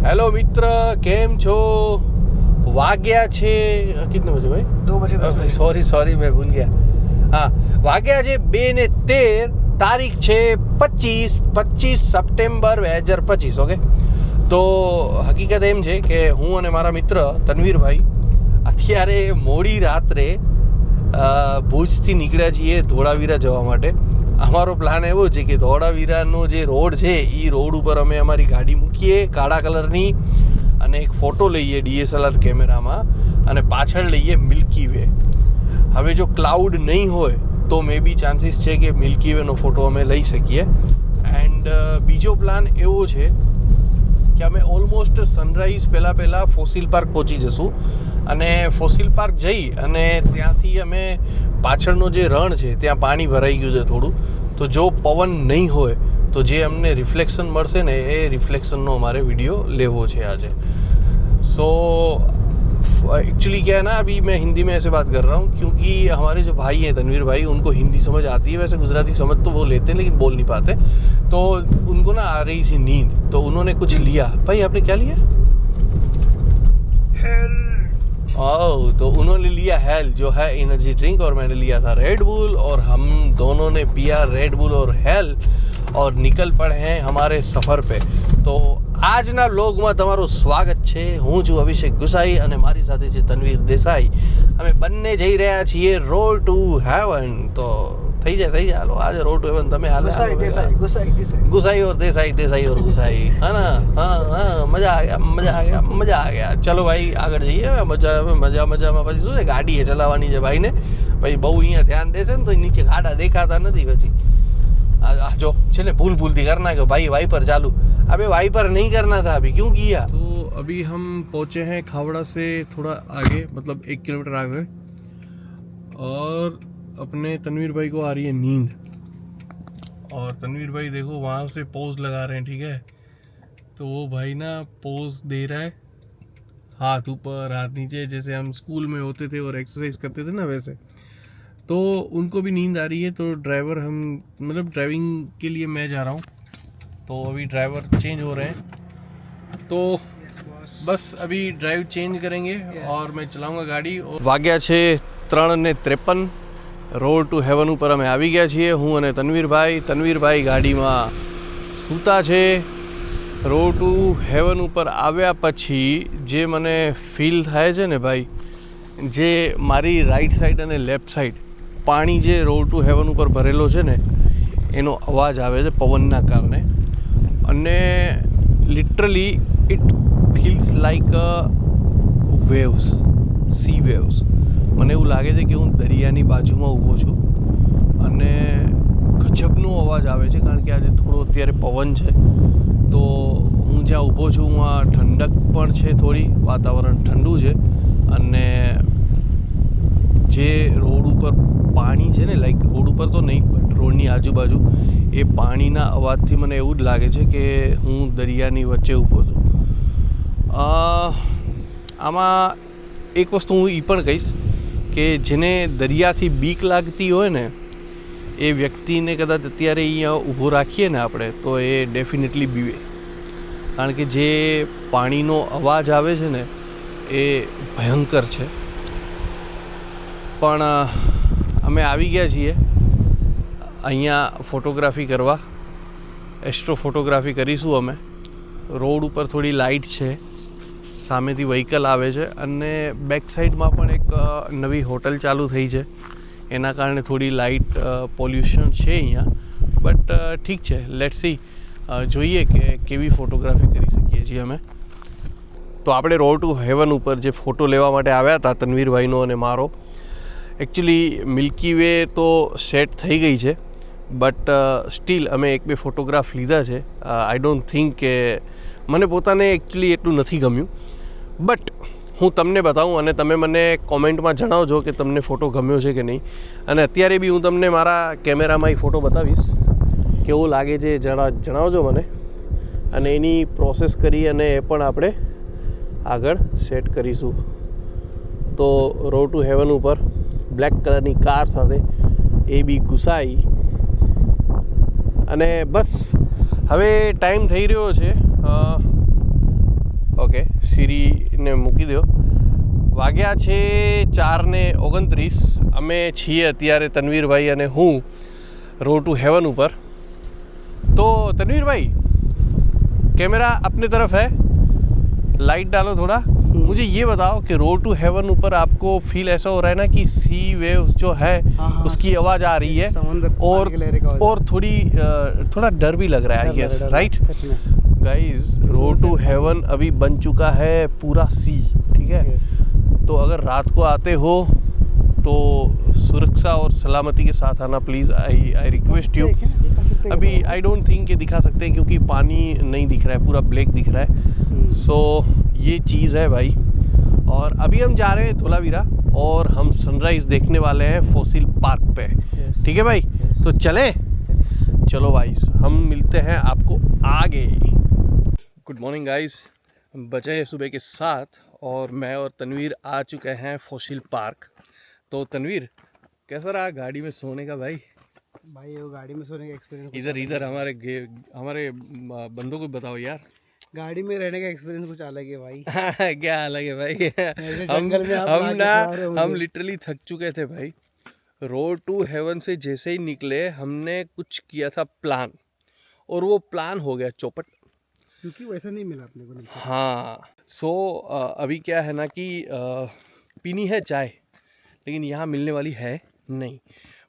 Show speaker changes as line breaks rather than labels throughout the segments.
Hello मित्र केम छो वाग्या छे कितने बजे भाई 2 बजे सॉरी मैं भूल गया हाँ वाग्या छे 2:13 તારીખ છે 25 સપ્ટેમ્બર 2025 ઓકે તો હકીકત એમ છે કે હું અને મારા મિત્ર તનવીરભાઈ અત્યારે મોડી રાત્રે ભુજથી નીકળ્યા છીએ ધોળાવીરા જવા માટે. અમારો પ્લાન એવો છે કે ધોળાવીરાનો જે રોડ છે એ રોડ ઉપર અમે અમારી ગાડી મૂકીએ કાળા કલરની અને એક ફોટો લઈએ DSLR કેમેરામાં અને પાછળ લઈએ મિલ્કી વે. હવે જો ક્લાઉડ નહીં હોય તો મે બી ચાન્સીસ છે કે મિલ્કી વેનો ફોટો અમે લઈ શકીએ. એન્ડ બીજો પ્લાન એવો છે કે અમે ઓલમોસ્ટ સનરાઈઝ પહેલાં ફોસિલ પાર્ક પહોંચી જશું અને ફોસિલ પાર્ક જઈ અને ત્યાંથી અમે પાછળનો જે રણ છે ત્યાં પાણી ભરાઈ ગયું છે થોડું, તો જો પવન નહીં હોય તો જે અમને રિફ્લેક્શન મળશે ને એ રિફ્લેક્શનનો અમારે વિડીયો લેવો છે आज. सो एक्चुअली क्या है ना, अभी मैं हिंदी में ऐसे बात कर रहा हूँ क्योंकि हमारे जो भाई हैं तनवीर भाई, उनको हिंदी समझ आती है, वैसे गुजराती समझ तो वो लेते हैं लेकिन बोल नहीं पाते. तो उनको ना आ रही थी नींद, तो उन्होंने कुछ लिया. भाई आपने क्या लिया? ओह, तो उन्होंने लिया हेल जो है एनर्जी ड्रिंक और मैंने लिया था रेड बुल, और हम दोनों ने पिया रेड बुल और हेल और निकल पड़े हैं हमारे सफ़र पे. तो આજના વ્લોગમાં તમારું સ્વાગત છે. હું છું અભિષેક ગુસાઈ અને મારી સાથે છે તનવીર દેસાઈ. અમે બંને જઈ રહ્યા છીએ રોડ ટુ હેવન. તો થઈ જાય હાલો આજે રોડ ટુ હેવન તમે હાલ ગુસાઈ ઓર દેસાઈ ઓર ગુસાઈ है ना. हाँ मज़ा आ गया. चलो भाई આગળ જઈએ. મજામાં પછી શું છે, ગાડી ચલાવવાની છે ભાઈને. પછી બહુ અહીંયા ધ્યાન દેશે ને તો નીચે ખાડા દેખાતા નથી પછી. जो चले भूलती करना कि भाई वाइपर चालू. अबे वाइपर नहीं करना था, अभी क्यों किया? तो अभी हम पहुंचे हैं खावड़ा से थोड़ा आगे, मतलब 1 किलोमीटर आगे, और अपने तनवीर भाई को आ रही है नींद. और तनवीर भाई देखो वहाँ से पोज लगा रहे हैं, ठीक है. तो वो भाई ना पोज दे रहा है, हाथ ऊपर हाथ नीचे, जैसे हम स्कूल में होते थे और एक्सरसाइज करते थे ना वैसे. तो उनको भी नींद आ रही है, तो ड्राइवर हम मतलब ड्राइविंग के लिए मैं जा रहा हूँ. तो अभी ड्राइवर चेंज हो रहे हैं, तो बस अभी ड्राइव चेंज करेंगे और मैं चलाऊँगा गाड़ी. वाग्या છે 3:53. રોડ ટુ હેવન ઉપર અમે આવી ગયા છીએ, હું અને તનવીરભાઈ ગાડીમાં સૂતા છે. રોડ ટુ હેવન ઉપર આવ્યા પછી જે મને ફીલ થાય છે ને ભાઈ, જે મારી રાઈટ સાઈડ અને લેફ્ટ સાઈડ પાણી જે રોડ ટુ હેવન ઉપર ભરેલો છે ને એનો અવાજ આવે છે પવનના કારણે. અને literally it feels like waves, C waves. મને એવું લાગે છે કે હું દરિયાની બાજુમાં ઊભો છું અને ગજબનો અવાજ આવે છે, કારણ કે આજે થોડો અત્યારે પવન છે. તો હું જ્યાં ઊભો છું ત્યાં ઠંડક પણ છે, થોડી વાતાવરણ ઠંડુ છે. અને જે રોડ ઉપર પાણી છે ને, લાઈક રોડ ઉપર તો નહીં બટ રોડની આજુબાજુ એ પાણીના અવાજથી મને એવું જ લાગે છે કે હું દરિયાની વચ્ચે ઊભો છું. આમાં એક વસ્તુ હું એ પણ કહીશ કે જેને દરિયાથી બીક લાગતી હોય ને એ વ્યક્તિને કદાચ અત્યારે અહીંયા ઊભો રાખીએ ને આપણે, તો એ ડેફિનેટલી બીવે. કારણ કે જે પાણીનો અવાજ આવે છે ને એ ભયંકર છે. પણ અમે આવી ગયા છીએ અહીંયા ફોટોગ્રાફી કરવા. એસ્ટ્રો ફોટોગ્રાફી કરીશું અમે. રોડ ઉપર થોડી લાઇટ છે, સામેથી વ્હીકલ આવે છે અને બેક સાઈડમાં પણ એક નવી હોટલ ચાલુ થઈ છે, એના કારણે થોડી લાઇટ પોલ્યુશન છે અહીંયા. બટ ઠીક છે, લેટ્સ સી, જોઈએ કે કેવી ફોટોગ્રાફી કરી શકીએ છીએ અમે. તો આપણે રોડ ટુ હેવન ઉપર જે ફોટો લેવા માટે આવ્યા હતા તનવીરભાઈનો અને મારો, એકચ્યુઅલી મિલ્કી વે તો સેટ થઈ ગઈ છે, બટ સ્ટીલ અમે 1-2 ફોટોગ્રાફ લીધા છે. આઈ ડોન્ટ થિંક કે મને પોતાને એકચ્યુઅલી એટલું નથી ગમ્યું, બટ હું તમને બતાવું અને તમે મને કોમેન્ટમાં જણાવજો કે તમને ફોટો ગમ્યો છે કે નહીં. અને અત્યારે બી હું તમને મારા કેમેરામાં એ ફોટો બતાવીશ, કેવો લાગે છે જણાવજો મને. અને એની પ્રોસેસ કરી અને એ પણ આપણે આગળ સેટ કરીશું. તો રોડ ટુ હેવન ઉપર બ્લેક કલરની કાર સાથે એ બી ગુસાઈ. અને બસ હવે ટાઈમ થઈ રહ્યો છે મૂકી દો. વાગ્યા છે 4:29. અમે છીએ અત્યારે તનવીરભાઈ અને હું રોડ ટુ હેવન ઉપર. तो तनवीर भाई कैमरा अपने तरफ है, लाइट डालो थोड़ा. मुझे ये बताओ कि रोड टू हेवन ऊपर आपको फील ऐसा हो रहा है ना कि सी वेव्स जो है उसकी आवाज़ आ रही है और थोड़ा डर भी लग रहा है. Yes right guys, road to heaven अभी बन चुका है पूरा सी. ठीक है, तो अगर रात को आते हो तो सुरक्षा और सलामती के साथ आना प्लीज़. I request you. अभी आई डोंट थिंक कि दिखा सकते हैं क्योंकि पानी नहीं दिख रहा है, पूरा ब्लैक दिख रहा है. सो ये चीज़ है भाई. और अभी हम जा रहे हैं धोलावीरा और हम सनराइज़ देखने वाले हैं फॉसिल पार्क पे. ठीक है भाई, तो चलें. चलो भाई, हम मिलते हैं आपको आगे. Good morning guys. बजे हैं सुबह के 7 और मैं और तनवीर आ चुके हैं फॉसिल पार्क. तो तनवीर, कैसा रहा गाड़ी में सोने का भाई?
वो गाड़ी में सोने का एक्सपीरियंस
इधर हमारे बंदों को बताओ यार.
गाड़ी में रहने का एक्सपीरियंस कुछ अलग है भाई.
क्या अलग है भाई?
जंगल में
हम लिटरली थक चुके थे भाई. रोड टू हेवन से जैसे ही निकले हमने कुछ किया था प्लान, और वो प्लान हो गया चौपट,
क्योंकि वैसा नहीं मिला अपने को.
हाँ. सो अभी क्या है ना कि पीनी है चाय, लेकिन यहाँ मिलने वाली है नहीं.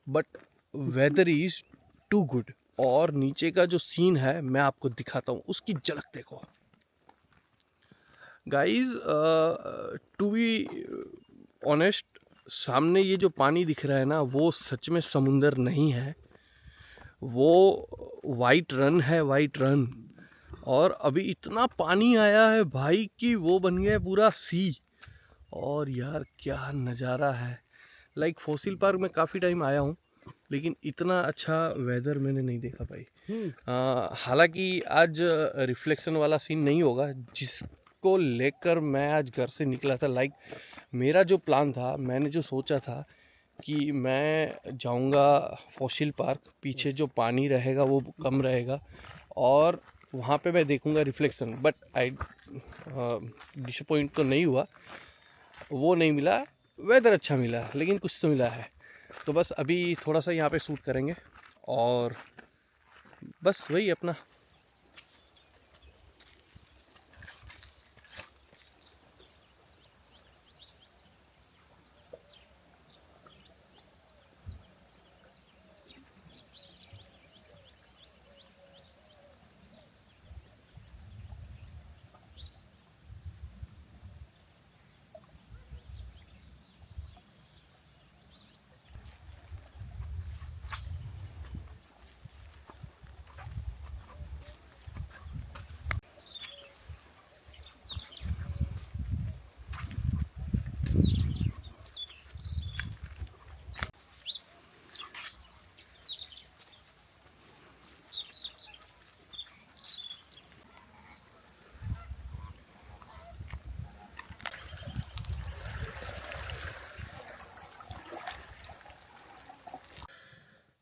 But weather is too good. और नीचे का जो सीन है मैं आपको दिखाता हूँ, उसकी झलक देखो गाइज. टू बी ऑनेस्ट, सामने ये जो पानी दिख रहा है ना, वो सच में समुंदर नहीं है, वो वाइट रन है, वाइट रन. और अभी इतना पानी आया है भाई कि वो बन गया पूरा सी. और यार क्या नज़ारा है. लाइक फॉसिल पार्क में काफ़ी टाइम आया हूँ, लेकिन इतना अच्छा वेदर मैंने नहीं देखा भाई. हालांकि आज रिफ्लेक्शन वाला सीन नहीं होगा, जिसको लेकर मैं आज घर से निकला था. लाइक मेरा जो प्लान था, मैंने जो सोचा था कि मैं जाऊंगा फॉसिल पार्क, पीछे जो पानी रहेगा वो कम रहेगा और वहाँ पे मैं देखूंगा रिफ्लेक्शन. बट आई डिसअपॉइंट तो नहीं हुआ, वो नहीं मिला. वेदर अच्छा मिला, लेकिन कुछ तो मिला है. तो बस अभी थोड़ा सा यहाँ पे शूट करेंगे और बस वही अपना.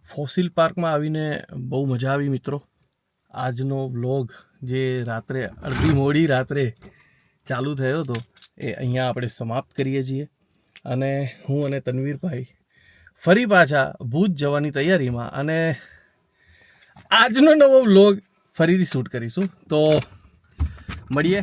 ફોસિલ પાર્કમાં આવીને બહુ મજા આવી મિત્રો. આજનો વ્લોગ જે રાત્રે મોડી રાત્રે ચાલુ થયો હતો એ અહીંયા આપણે સમાપ્ત કરીએ છીએ. અને હું અને તનવીરભાઈ ફરી પાછા ભુજ જવાની તૈયારીમાં, અને આજનો નવો વ્લોગ ફરીથી શૂટ કરીશું. તો મળીએ